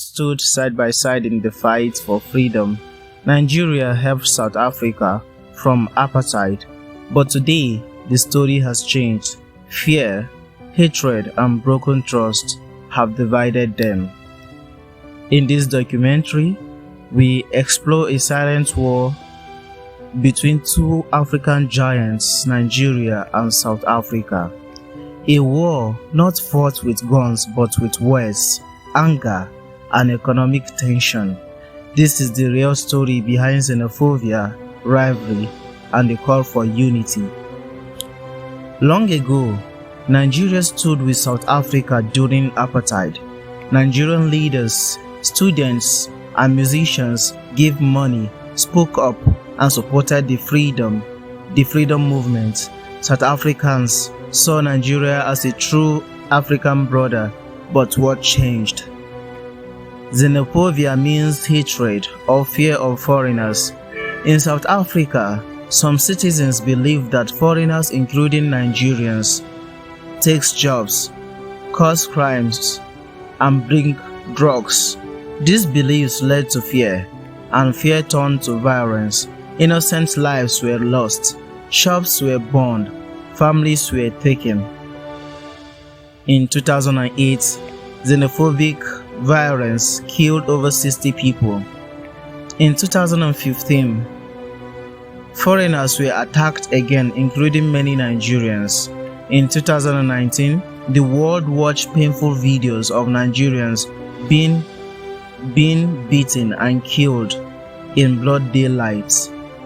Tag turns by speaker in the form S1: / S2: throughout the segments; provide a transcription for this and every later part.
S1: stood side by side in the fight for freedom. Nigeria helped South Africa from apartheid, but today the story has changed. Fear, hatred, and broken trust have divided them. In this documentary, we explore a silent war between two African giants, Nigeria and South Africa. A war not fought with guns but with words, anger, and economic tension. This is the real story behind xenophobia, rivalry, and the call for unity. Long ago, Nigeria stood with South Africa during apartheid. Nigerian leaders, students, and musicians gave money, spoke up, and supported the freedom movement. South Africans saw Nigeria as a true African brother, but what changed? Xenophobia means hatred or fear of foreigners. In South Africa, some citizens believe that foreigners, including Nigerians, take jobs, cause crimes, and bring drugs. These beliefs led to fear, and fear turned to violence. Innocent lives were lost, shops were burned, families were taken. In 2008, xenophobic violence killed over 60 people. In 2015, foreigners were attacked again, including many Nigerians. In 2019, the world watched painful videos of Nigerians being beaten and killed in broad daylight.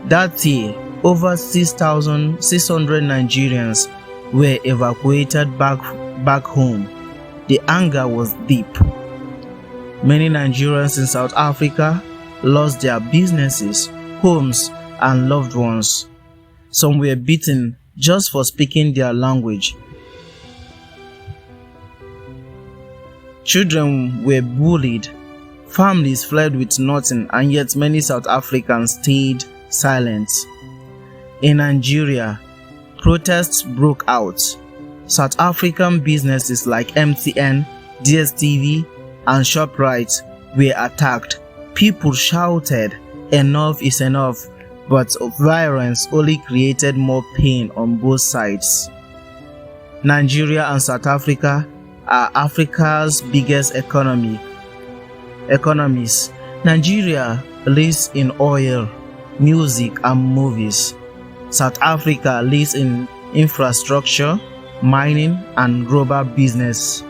S1: That year, over 6,600 Nigerians were evacuated back home. The anger was deep. Many Nigerians in South Africa lost their businesses, homes, and loved ones. Some were beaten just for speaking their language. Children were bullied. Families fled with nothing, and yet many South Africans stayed silent. In Nigeria, protests broke out. South African businesses like MTN, DSTV, and ShopRite were attacked. People shouted, "Enough is enough," but violence only created more pain on both sides. Nigeria and South Africa are Africa's biggest economies. Nigeria lives in oil, music, and movies. South Africa lives in infrastructure, mining, and global business.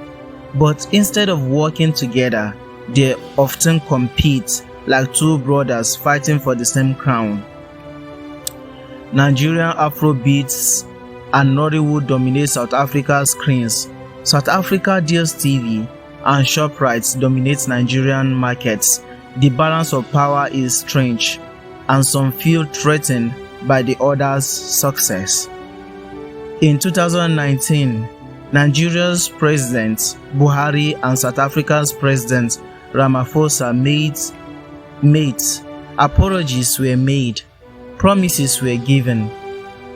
S1: But instead of working together, they often compete like two brothers fighting for the same crown. Nigerian Afrobeats and Narrated dominate South Africa's screens. South Africa DSTV and ShopRite dominate Nigerian markets. The balance of power is strange, and some feel threatened by the other's success. In 2019, Nigeria's President Buhari and South Africa's President Ramaphosa met. Apologies were made. Promises were given.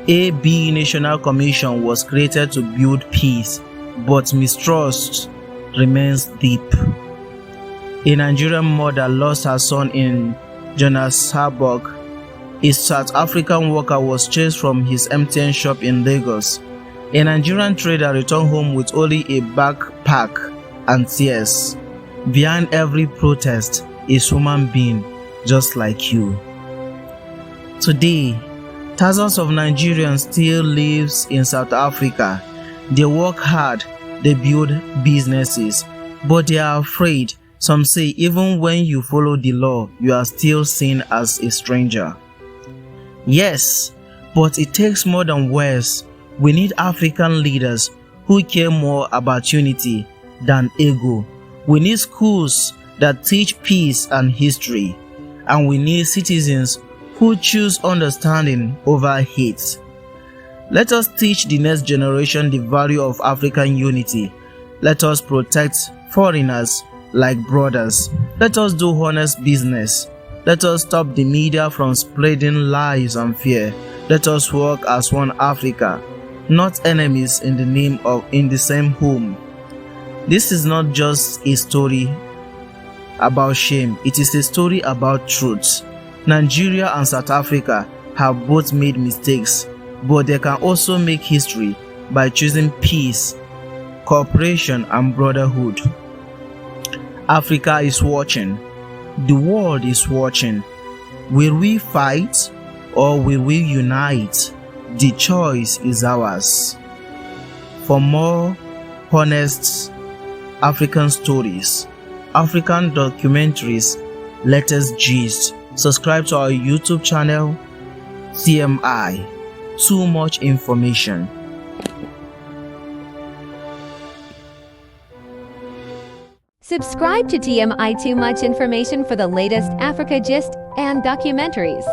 S1: A National Commission was created to build peace, but mistrust remains deep. A Nigerian mother lost her son in Johannesburg. A South African worker was chased from his MTN shop in Lagos. A Nigerian trader returned home with only a backpack and tears. Behind every protest is a human being just like you. Today, thousands of Nigerians still live in South Africa. They work hard, they build businesses, but they are afraid. Some say even when you follow the law, you are still seen as a stranger. Yes, but it takes more than words. We need African leaders who care more about unity than ego. We need schools that teach peace and history. And we need citizens who choose understanding over hate. Let us teach the next generation the value of African unity. Let us protect foreigners like brothers. Let us do honest business. Let us stop the media from spreading lies and fear. Let us work as one Africa, not enemies in the same home. This is not just a story about shame, it is a story about truth. Nigeria and South Africa have both made mistakes, but they can also make history by choosing peace, cooperation, and brotherhood. Africa is watching. The world is watching. Will we fight or will we unite? The choice is ours. For more honest African stories, African documentaries, latest gist, subscribe to our YouTube channel, TMI. Too much information.
S2: Subscribe to TMI Too Much Information for the latest Africa gist and documentaries.